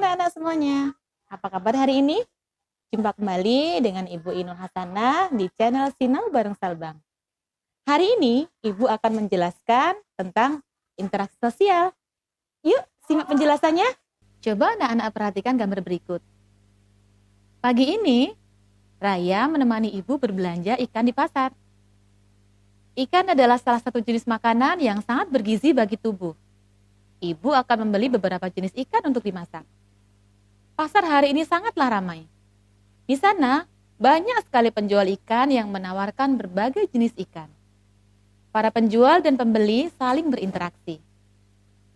anak-anak semuanya. Apa kabar hari ini? Jumpa kembali dengan Ibu Inul Hasanah di channel Sinau Bareng Salbang. Hari ini Ibu akan menjelaskan tentang interaksi sosial. Yuk, simak penjelasannya. Coba anak-anak perhatikan gambar berikut. Pagi ini, Raya menemani Ibu berbelanja ikan di pasar. Ikan adalah salah satu jenis makanan yang sangat bergizi bagi tubuh. Ibu akan membeli beberapa jenis ikan untuk dimasak. Pasar hari ini sangatlah ramai. Di sana, banyak sekali penjual ikan yang menawarkan berbagai jenis ikan. Para penjual dan pembeli saling berinteraksi.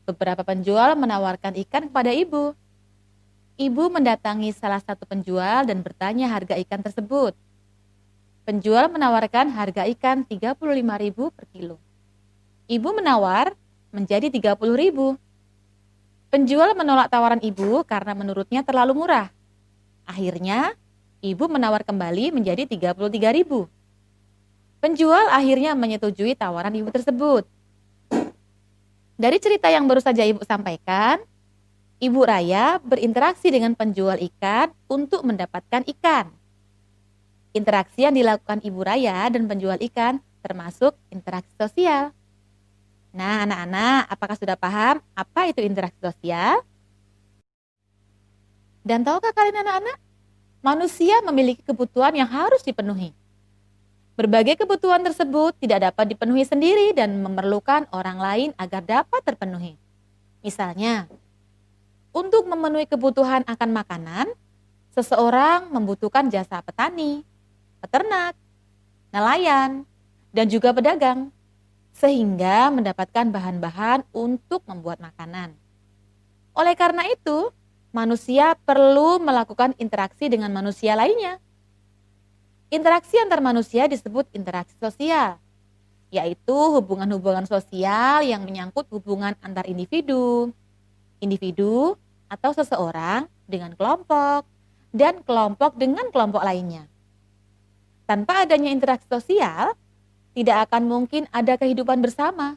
Beberapa penjual menawarkan ikan kepada ibu. Ibu mendatangi salah satu penjual dan bertanya harga ikan tersebut. Penjual menawarkan harga ikan 35.000 per kilo. Ibu menawar menjadi 30.000. Penjual menolak tawaran ibu karena menurutnya terlalu murah. Akhirnya, ibu menawar kembali menjadi 33.000. Penjual akhirnya menyetujui tawaran ibu tersebut. Dari cerita yang baru saja ibu sampaikan, Ibu Raya berinteraksi dengan penjual ikan untuk mendapatkan ikan. Interaksi yang dilakukan Ibu Raya dan penjual ikan termasuk interaksi sosial. Nah, anak-anak, apakah sudah paham apa itu interaksi sosial? Dan tahukah kalian anak-anak, manusia memiliki kebutuhan yang harus dipenuhi. Berbagai kebutuhan tersebut tidak dapat dipenuhi sendiri dan memerlukan orang lain agar dapat terpenuhi. Misalnya, untuk memenuhi kebutuhan akan makanan, seseorang membutuhkan jasa petani, peternak, nelayan, dan juga pedagang, sehingga mendapatkan bahan-bahan untuk membuat makanan. Oleh karena itu, manusia perlu melakukan interaksi dengan manusia lainnya. Interaksi antar manusia disebut interaksi sosial, yaitu hubungan-hubungan sosial yang menyangkut hubungan antar individu atau seseorang dengan kelompok, dan kelompok dengan kelompok lainnya. Tanpa adanya interaksi sosial, tidak akan mungkin ada kehidupan bersama.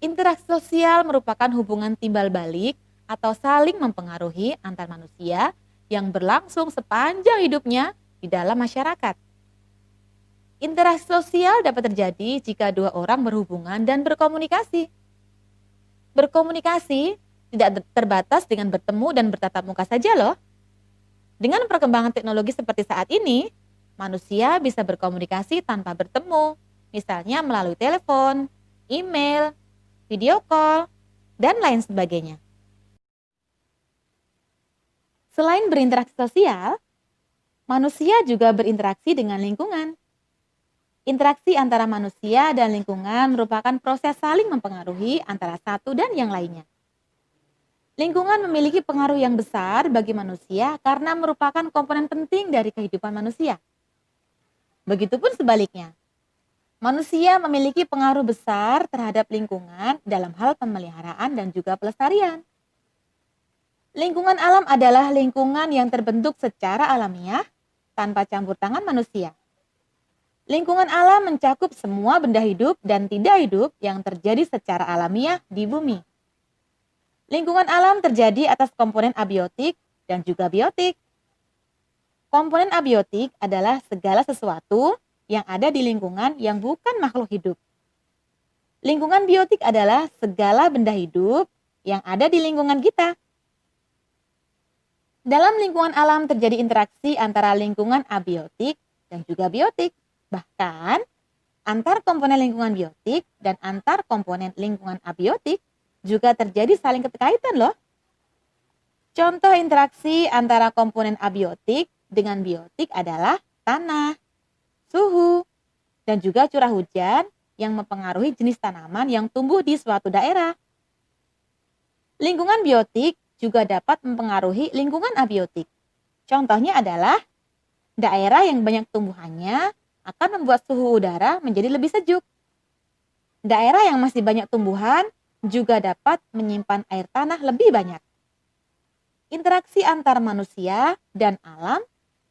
Interaksi sosial merupakan hubungan timbal balik atau saling mempengaruhi antar manusia yang berlangsung sepanjang hidupnya di dalam masyarakat. Interaksi sosial dapat terjadi jika dua orang berhubungan dan berkomunikasi. Berkomunikasi tidak terbatas dengan bertemu dan bertatap muka saja loh. Dengan perkembangan teknologi seperti saat ini, manusia bisa berkomunikasi tanpa bertemu, misalnya melalui telepon, email, video call, dan lain sebagainya. Selain berinteraksi sosial, manusia juga berinteraksi dengan lingkungan. Interaksi antara manusia dan lingkungan merupakan proses saling mempengaruhi antara satu dan yang lainnya. Lingkungan memiliki pengaruh yang besar bagi manusia karena merupakan komponen penting dari kehidupan manusia. Begitupun sebaliknya, manusia memiliki pengaruh besar terhadap lingkungan dalam hal pemeliharaan dan juga pelestarian. Lingkungan alam adalah lingkungan yang terbentuk secara alamiah tanpa campur tangan manusia. Lingkungan alam mencakup semua benda hidup dan tidak hidup yang terjadi secara alamiah di bumi. Lingkungan alam terjadi atas komponen abiotik dan juga biotik. Komponen abiotik adalah segala sesuatu yang ada di lingkungan yang bukan makhluk hidup. Lingkungan biotik adalah segala benda hidup yang ada di lingkungan kita. Dalam lingkungan alam terjadi interaksi antara lingkungan abiotik dan juga biotik. Bahkan, antar komponen lingkungan biotik dan antar komponen lingkungan abiotik juga terjadi saling keterkaitan loh. Contoh interaksi antara komponen abiotik dengan biotik adalah tanah, suhu, dan juga curah hujan yang mempengaruhi jenis tanaman yang tumbuh di suatu daerah. Lingkungan biotik juga dapat mempengaruhi lingkungan abiotik. Contohnya adalah daerah yang banyak tumbuhannya akan membuat suhu udara menjadi lebih sejuk. Daerah yang masih banyak tumbuhan juga dapat menyimpan air tanah lebih banyak. Interaksi antar manusia dan alam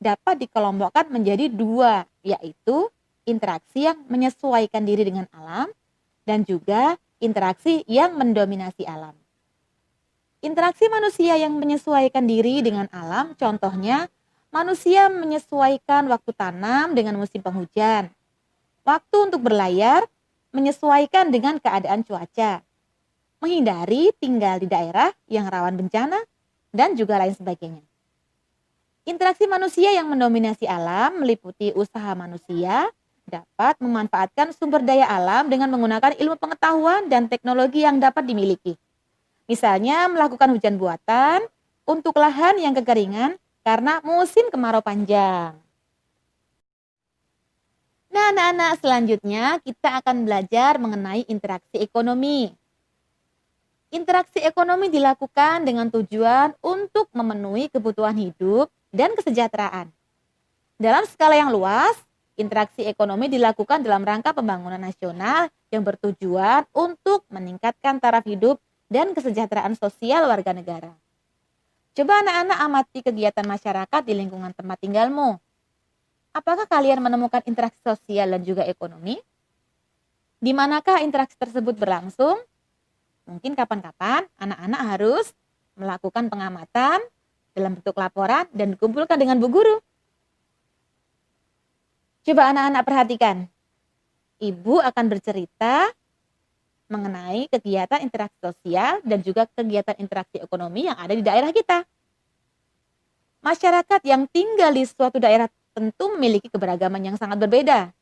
dapat dikelompokkan menjadi dua, yaitu interaksi yang menyesuaikan diri dengan alam dan juga interaksi yang mendominasi alam. Interaksi manusia yang menyesuaikan diri dengan alam, contohnya manusia menyesuaikan waktu tanam dengan musim penghujan, waktu untuk berlayar menyesuaikan dengan keadaan cuaca, menghindari tinggal di daerah yang rawan bencana, dan juga lain sebagainya. Interaksi manusia yang mendominasi alam meliputi usaha manusia dapat memanfaatkan sumber daya alam dengan menggunakan ilmu pengetahuan dan teknologi yang dapat dimiliki. Misalnya melakukan hujan buatan untuk lahan yang kekeringan karena musim kemarau panjang. Nah, anak-anak, selanjutnya kita akan belajar mengenai interaksi ekonomi. Interaksi ekonomi dilakukan dengan tujuan untuk memenuhi kebutuhan hidup dan kesejahteraan. Dalam skala yang luas, interaksi ekonomi dilakukan dalam rangka pembangunan nasional yang bertujuan untuk meningkatkan taraf hidup dan kesejahteraan sosial warga negara. Coba anak-anak amati kegiatan masyarakat di lingkungan tempat tinggalmu. Apakah kalian menemukan interaksi sosial dan juga ekonomi? Di manakah interaksi tersebut berlangsung? Mungkin kapan-kapan anak-anak harus melakukan pengamatan dalam bentuk laporan dan dikumpulkan dengan Bu Guru. Coba anak-anak perhatikan. Ibu akan bercerita mengenai kegiatan interaksi sosial dan juga kegiatan interaksi ekonomi yang ada di daerah kita. Masyarakat yang tinggal di suatu daerah tentu memiliki keberagaman yang sangat berbeda.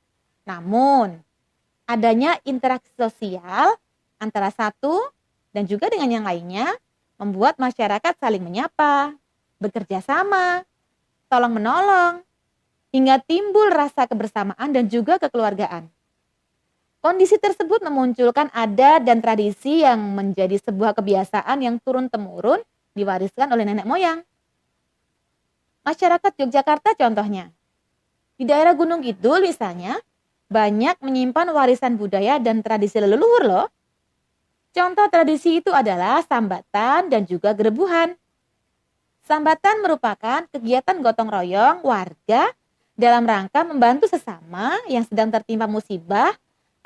Namun, adanya interaksi sosial antara satu dan juga dengan yang lainnya membuat masyarakat saling menyapa, bekerja sama, tolong-menolong, hingga timbul rasa kebersamaan dan juga kekeluargaan. Kondisi tersebut memunculkan adat dan tradisi yang menjadi sebuah kebiasaan yang turun-temurun diwariskan oleh nenek moyang. Masyarakat Yogyakarta contohnya. Di daerah Gunung Kidul misalnya, banyak menyimpan warisan budaya dan tradisi leluhur loh. Contoh tradisi itu adalah sambatan dan juga gerebuhan. Sambatan merupakan kegiatan gotong royong warga dalam rangka membantu sesama yang sedang tertimpa musibah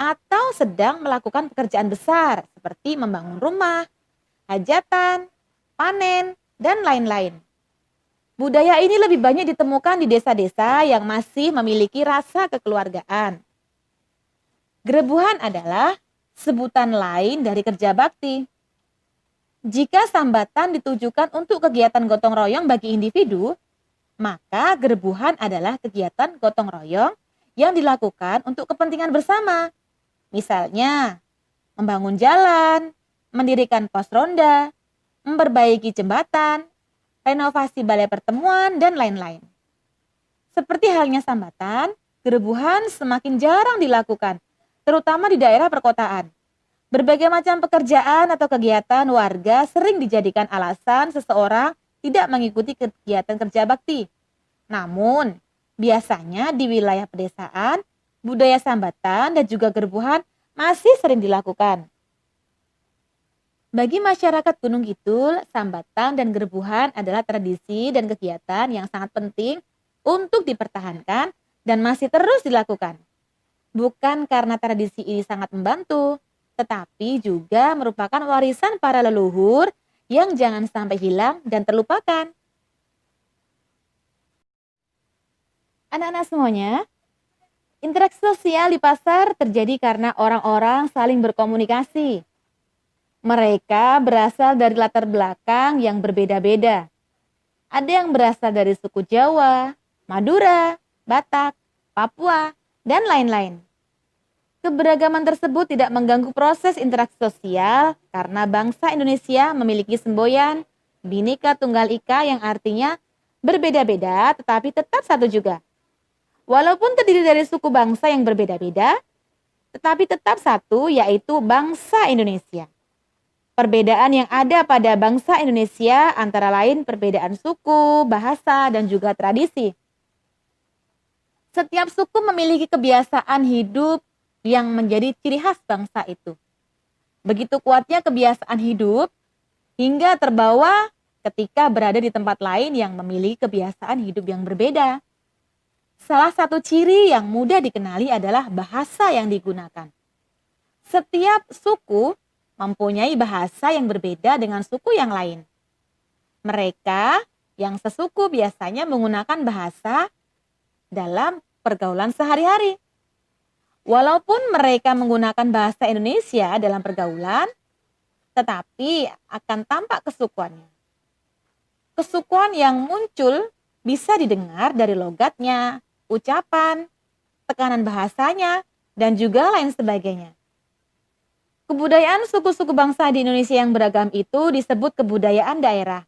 atau sedang melakukan pekerjaan besar seperti membangun rumah, hajatan, panen, dan lain-lain. Budaya ini lebih banyak ditemukan di desa-desa yang masih memiliki rasa kekeluargaan. Gerebuhan adalah sebutan lain dari kerja bakti. Jika sambatan ditujukan untuk kegiatan gotong royong bagi individu, maka gerebuhan adalah kegiatan gotong royong yang dilakukan untuk kepentingan bersama. Misalnya, membangun jalan, mendirikan pos ronda, memperbaiki jembatan, renovasi balai pertemuan, dan lain-lain. Seperti halnya sambatan, gerebuhan semakin jarang dilakukan, terutama di daerah perkotaan. Berbagai macam pekerjaan atau kegiatan warga sering dijadikan alasan seseorang tidak mengikuti kegiatan kerja bakti. Namun, biasanya di wilayah pedesaan, budaya sambatan dan juga gerebuhan masih sering dilakukan. Bagi masyarakat Gunung Kidul, sambatan dan gerebuhan adalah tradisi dan kegiatan yang sangat penting untuk dipertahankan dan masih terus dilakukan. Bukan karena tradisi ini sangat membantu, tetapi juga merupakan warisan para leluhur yang jangan sampai hilang dan terlupakan. Anak-anak semuanya, interaksi sosial di pasar terjadi karena orang-orang saling berkomunikasi. Mereka berasal dari latar belakang yang berbeda-beda. Ada yang berasal dari suku Jawa, Madura, Batak, Papua, dan lain-lain. Keberagaman tersebut tidak mengganggu proses interaksi sosial karena bangsa Indonesia memiliki semboyan Bhinneka Tunggal Ika yang artinya berbeda-beda tetapi tetap satu juga. Walaupun terdiri dari suku bangsa yang berbeda-beda, tetapi tetap satu yaitu bangsa Indonesia. Perbedaan yang ada pada bangsa Indonesia antara lain perbedaan suku, bahasa, dan juga tradisi. Setiap suku memiliki kebiasaan hidup yang menjadi ciri khas bangsa itu. Begitu kuatnya kebiasaan hidup hingga terbawa ketika berada di tempat lain yang memiliki kebiasaan hidup yang berbeda. Salah satu ciri yang mudah dikenali adalah bahasa yang digunakan. Setiap suku mempunyai bahasa yang berbeda dengan suku yang lain. Mereka yang sesuku biasanya menggunakan bahasa dalam pergaulan sehari-hari. Walaupun mereka menggunakan bahasa Indonesia dalam pergaulan, tetapi akan tampak kesukuannya. Kesukuan yang muncul bisa didengar dari logatnya, ucapan, tekanan bahasanya, dan juga lain sebagainya. Kebudayaan suku-suku bangsa di Indonesia yang beragam itu disebut kebudayaan daerah.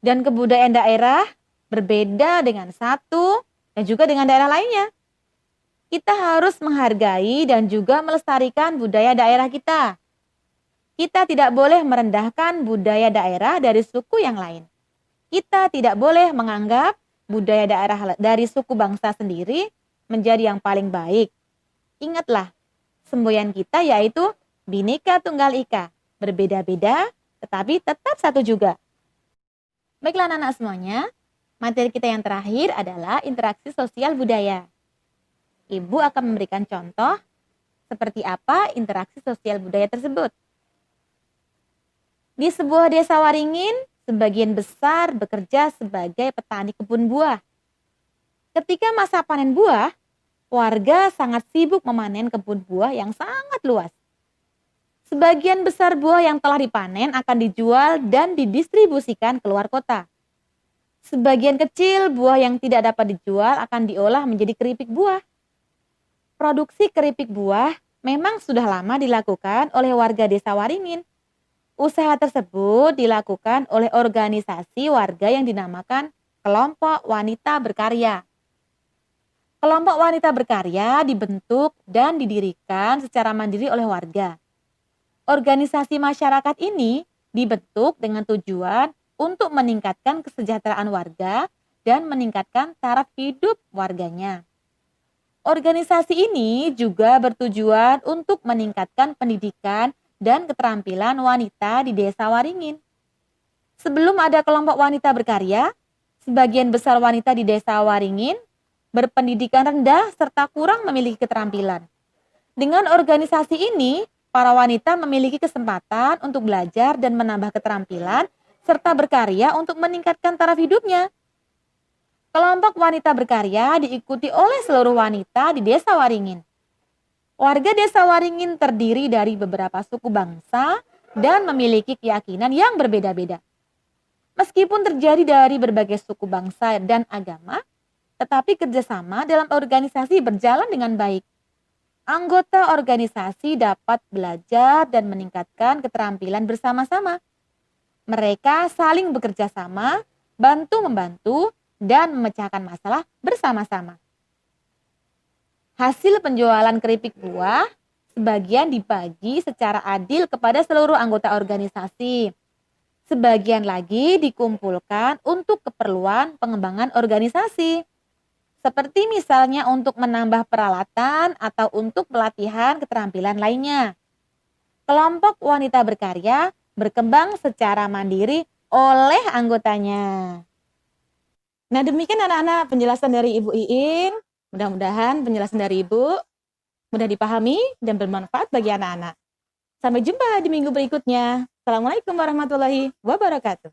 Dan kebudayaan daerah berbeda dengan satu dan juga dengan daerah lainnya. Kita harus menghargai dan juga melestarikan budaya daerah kita. Kita tidak boleh merendahkan budaya daerah dari suku yang lain. Kita tidak boleh menganggap budaya daerah dari suku bangsa sendiri menjadi yang paling baik. Ingatlah, semboyan kita yaitu Bhinneka Tunggal Ika. Berbeda-beda, tetapi tetap satu juga. Baiklah anak-anak semuanya, materi kita yang terakhir adalah interaksi sosial budaya. Ibu akan memberikan contoh seperti apa interaksi sosial budaya tersebut. Di sebuah desa Waringin, sebagian besar bekerja sebagai petani kebun buah. Ketika masa panen buah, warga sangat sibuk memanen kebun buah yang sangat luas. Sebagian besar buah yang telah dipanen akan dijual dan didistribusikan keluar kota. Sebagian kecil buah yang tidak dapat dijual akan diolah menjadi keripik buah. Produksi keripik buah memang sudah lama dilakukan oleh warga desa Waringin. Usaha tersebut dilakukan oleh organisasi warga yang dinamakan Kelompok Wanita Berkarya. Kelompok Wanita Berkarya dibentuk dan didirikan secara mandiri oleh warga. Organisasi masyarakat ini dibentuk dengan tujuan untuk meningkatkan kesejahteraan warga dan meningkatkan taraf hidup warganya. Organisasi ini juga bertujuan untuk meningkatkan pendidikan dan keterampilan wanita di desa Waringin. Sebelum ada kelompok wanita berkarya, sebagian besar wanita di desa Waringin berpendidikan rendah serta kurang memiliki keterampilan. Dengan organisasi ini, para wanita memiliki kesempatan untuk belajar dan menambah keterampilan serta berkarya untuk meningkatkan taraf hidupnya. Kelompok wanita berkarya diikuti oleh seluruh wanita di desa Waringin. Warga desa Waringin terdiri dari beberapa suku bangsa dan memiliki keyakinan yang berbeda-beda. Meskipun terjadi dari berbagai suku bangsa dan agama, tetapi kerjasama dalam organisasi berjalan dengan baik. Anggota organisasi dapat belajar dan meningkatkan keterampilan bersama-sama. Mereka saling bekerja sama, bantu-membantu, dan memecahkan masalah bersama-sama. Hasil penjualan keripik buah sebagian dibagi secara adil kepada seluruh anggota organisasi. Sebagian lagi dikumpulkan untuk keperluan pengembangan organisasi. Seperti misalnya untuk menambah peralatan atau untuk pelatihan keterampilan lainnya. Kelompok wanita berkarya berkembang secara mandiri oleh anggotanya. Nah, demikian anak-anak penjelasan dari Ibu Iin. Mudah-mudahan penjelasan dari Ibu mudah dipahami dan bermanfaat bagi anak-anak. Sampai jumpa di minggu berikutnya. Assalamualaikum warahmatullahi wabarakatuh.